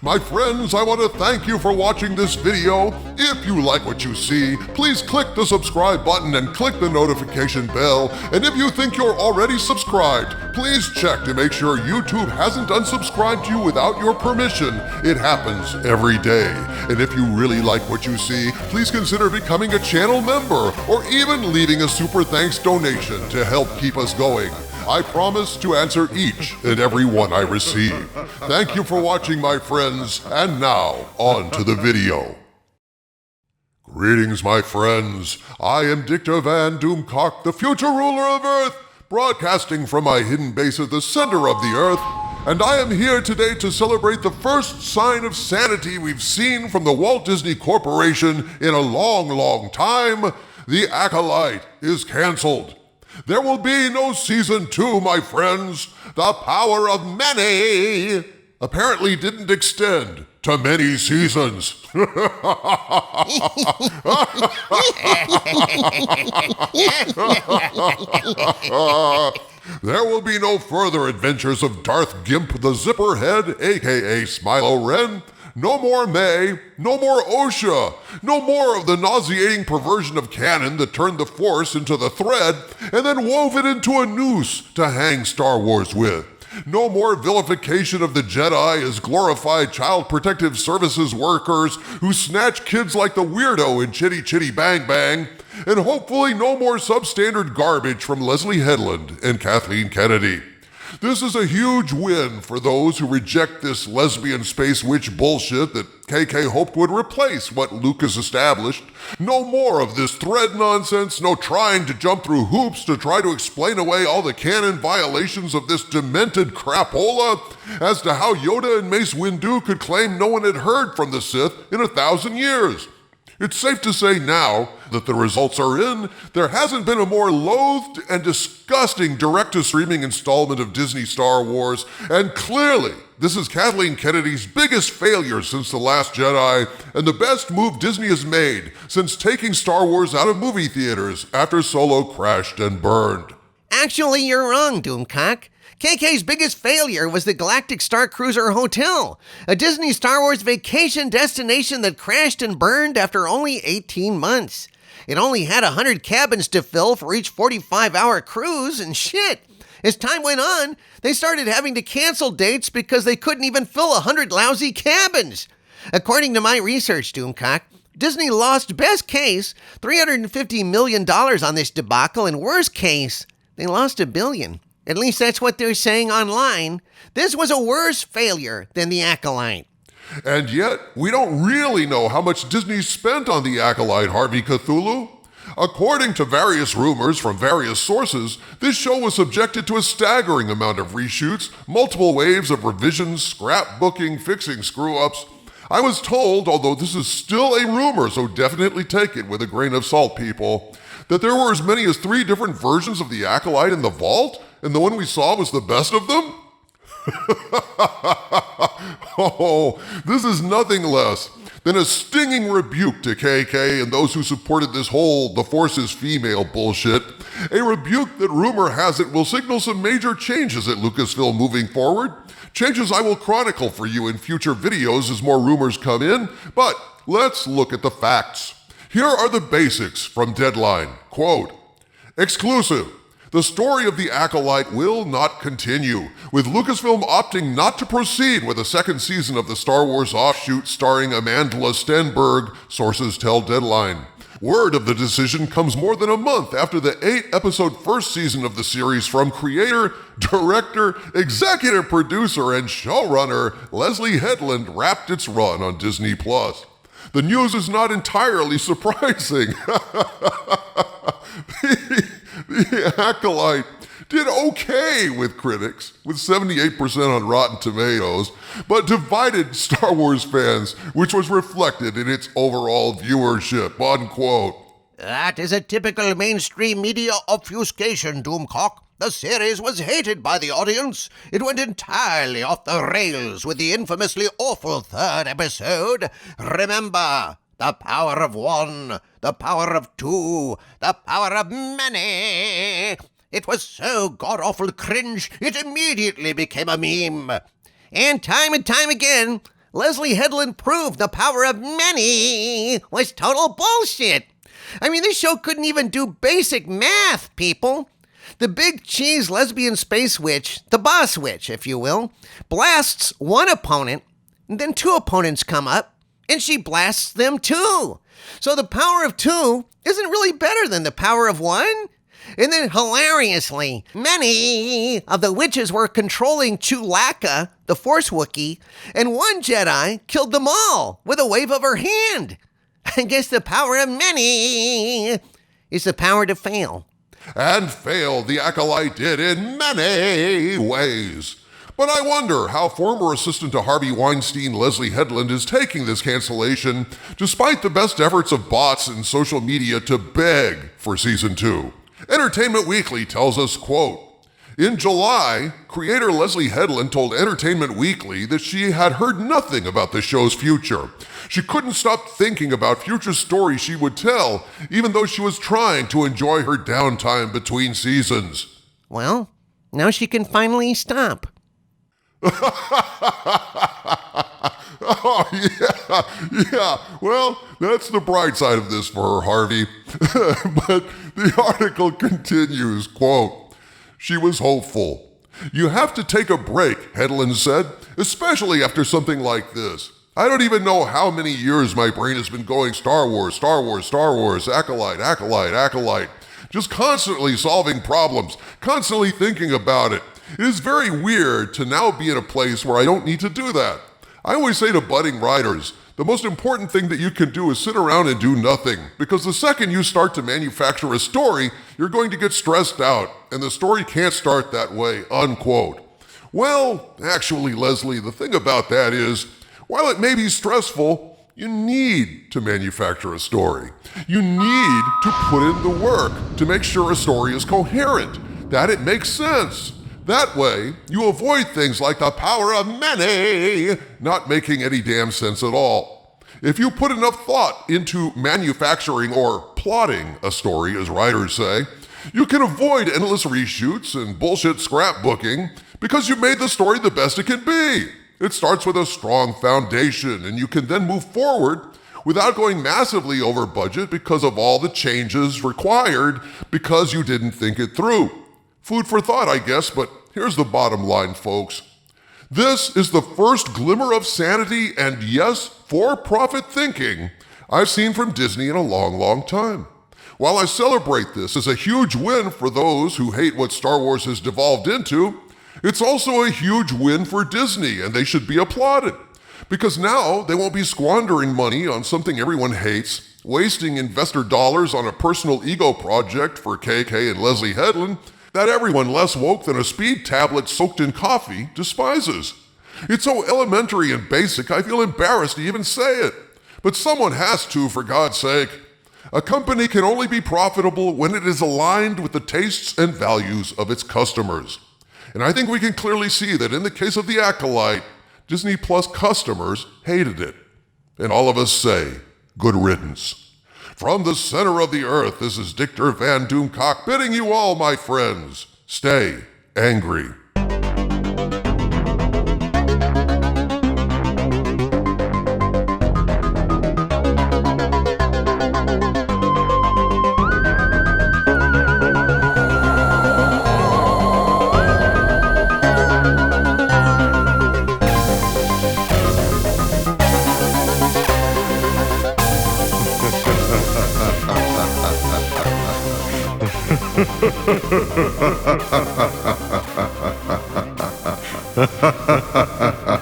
My friends, I want to thank you for watching this video. If you like what you see, please click the subscribe button and click the notification bell. And if you think you're already subscribed, please check to make sure YouTube hasn't unsubscribed you without your permission. It happens every day. And if you really like what you see, please consider becoming a channel member or even leaving a super thanks donation to help keep us going. I promise to answer each and every one I receive. Thank you for watching, my friends, and now, on to the video. Greetings, my friends. I am Dicta Van Doomcock, the future ruler of Earth, broadcasting from my hidden base at the center of the Earth, and I am here today to celebrate the first sign of sanity we've seen from the Walt Disney Corporation in a long, long time. The Acolyte is canceled. There will be no season 2, my friends. The power of many apparently didn't extend to many seasons. There will be no further adventures of Darth Gimp the Zipperhead, aka Smilo Ren. No more May, no more OSHA, no more of the nauseating perversion of canon that turned the Force into the thread and then wove it into a noose to hang Star Wars with. No more vilification of the Jedi as glorified Child Protective Services workers who snatch kids like the weirdo in Chitty Chitty Bang Bang. And hopefully no more substandard garbage from Leslie Headland and Kathleen Kennedy. This is a huge win for those who reject this lesbian space witch bullshit that KK hoped would replace what Lucas established. No more of this thread nonsense, no trying to jump through hoops to try to explain away all the canon violations of this demented crapola as to how Yoda and Mace Windu could claim no one had heard from the Sith in 1,000 years. It's safe to say now that the results are in, there hasn't been a more loathed and disgusting direct-to-streaming installment of Disney Star Wars, and clearly, this is Kathleen Kennedy's biggest failure since The Last Jedi, and the best move Disney has made since taking Star Wars out of movie theaters after Solo crashed and burned. Actually, you're wrong, Doomcock. KK's biggest failure was the Galactic Star Cruiser Hotel, a Disney Star Wars vacation destination that crashed and burned after only 18 months. It only had 100 cabins to fill for each 45-hour cruise, and shit. As time went on, they started having to cancel dates because they couldn't even fill 100 lousy cabins. According to my research, Doomcock, Disney lost best case $350 million on this debacle, and worst case, they lost $1 billion. At least that's what they're saying online. This was a worse failure than the Acolyte. And yet, we don't really know how much Disney spent on the Acolyte, Harvey Cthulhu. According to various rumors from various sources, this show was subjected to a staggering amount of reshoots, multiple waves of revisions, scrapbooking, fixing screw-ups. I was told, although this is still a rumor, so definitely take it with a grain of salt, people, that there were as many as 3 different versions of the Acolyte in the vault, and the one we saw was the best of them? Oh, this is nothing less than a stinging rebuke to KK and those who supported this whole the Force is female bullshit. A rebuke that rumor has it will signal some major changes at Lucasfilm moving forward. Changes I will chronicle for you in future videos as more rumors come in. But let's look at the facts. Here are the basics from Deadline. Quote, exclusive. The story of the Acolyte will not continue, with Lucasfilm opting not to proceed with a second season of the Star Wars offshoot starring Amanda Stenberg, sources tell Deadline. Word of the decision comes more than a month after the 8-episode first season of the series from creator, director, executive producer, and showrunner Leslie Headland wrapped its run on Disney+. The news is not entirely surprising. The Acolyte did okay with critics, with 78% on Rotten Tomatoes, but divided Star Wars fans, which was reflected in its overall viewership, unquote. That is a typical mainstream media obfuscation, Doomcock. The series was hated by the audience. It went entirely off the rails with the infamously awful 3rd episode. Remember, the power of one, the power of two, the power of many. It was so god-awful cringe, it immediately became a meme. And time again, Leslie Headland proved the power of many was total bullshit. I mean, this show couldn't even do basic math, people. The big cheese lesbian space witch, the boss witch, if you will, blasts one opponent, and then two opponents come up, and she blasts them too. So the power of two isn't really better than the power of one. And then hilariously, many of the witches were controlling Chewlacca, the Force Wookiee, and one Jedi killed them all with a wave of her hand. I guess the power of many is the power to fail. And fail the Acolyte did in many ways. But I wonder how former assistant to Harvey Weinstein Leslie Headland is taking this cancellation, despite the best efforts of bots and social media to beg for season 2. Entertainment Weekly tells us, quote, in July, creator Leslie Headland told Entertainment Weekly that she had heard nothing about the show's future. She couldn't stop thinking about future stories she would tell, even though she was trying to enjoy her downtime between seasons. Well, now she can finally stop. Oh, yeah. Well, that's the bright side of this for her, Harvey. But the article continues, quote, she was hopeful. You have to take a break, Headland said, especially after something like this. I don't even know how many years my brain has been going Star Wars, Acolyte, Acolyte. Just constantly solving problems, constantly thinking about it. It is very weird to now be in a place where I don't need to do that. I always say to budding writers, the most important thing that you can do is sit around and do nothing, because the second you start to manufacture a story, you're going to get stressed out, and the story can't start that way, unquote. Well, actually, Leslie, the thing about that is, while it may be stressful, you need to manufacture a story. You need to put in the work to make sure a story is coherent, that it makes sense. That way, you avoid things like the power of many not making any damn sense at all. If you put enough thought into manufacturing or plotting a story, as writers say, you can avoid endless reshoots and bullshit scrapbooking because you made the story the best it can be. It starts with a strong foundation, and you can then move forward without going massively over budget because of all the changes required because you didn't think it through. Food for thought, I guess, but here's the bottom line, folks. This is the first glimmer of sanity and, yes, for-profit thinking I've seen from Disney in a long, long time. While I celebrate this as a huge win for those who hate what Star Wars has devolved into, it's also a huge win for Disney, and they should be applauded. Because now they won't be squandering money on something everyone hates, wasting investor dollars on a personal ego project for KK and Leslie Headland that everyone less woke than a speed tablet soaked in coffee despises. It's so elementary and basic, I feel embarrassed to even say it. But someone has to, for God's sake. A company can only be profitable when it is aligned with the tastes and values of its customers. And I think we can clearly see that in the case of The Acolyte, Disney Plus customers hated it. And all of us say, good riddance. From the center of the earth, this is Dictor Van Doomcock bidding you all, my friends, stay angry. Ha ha ha ha ha ha.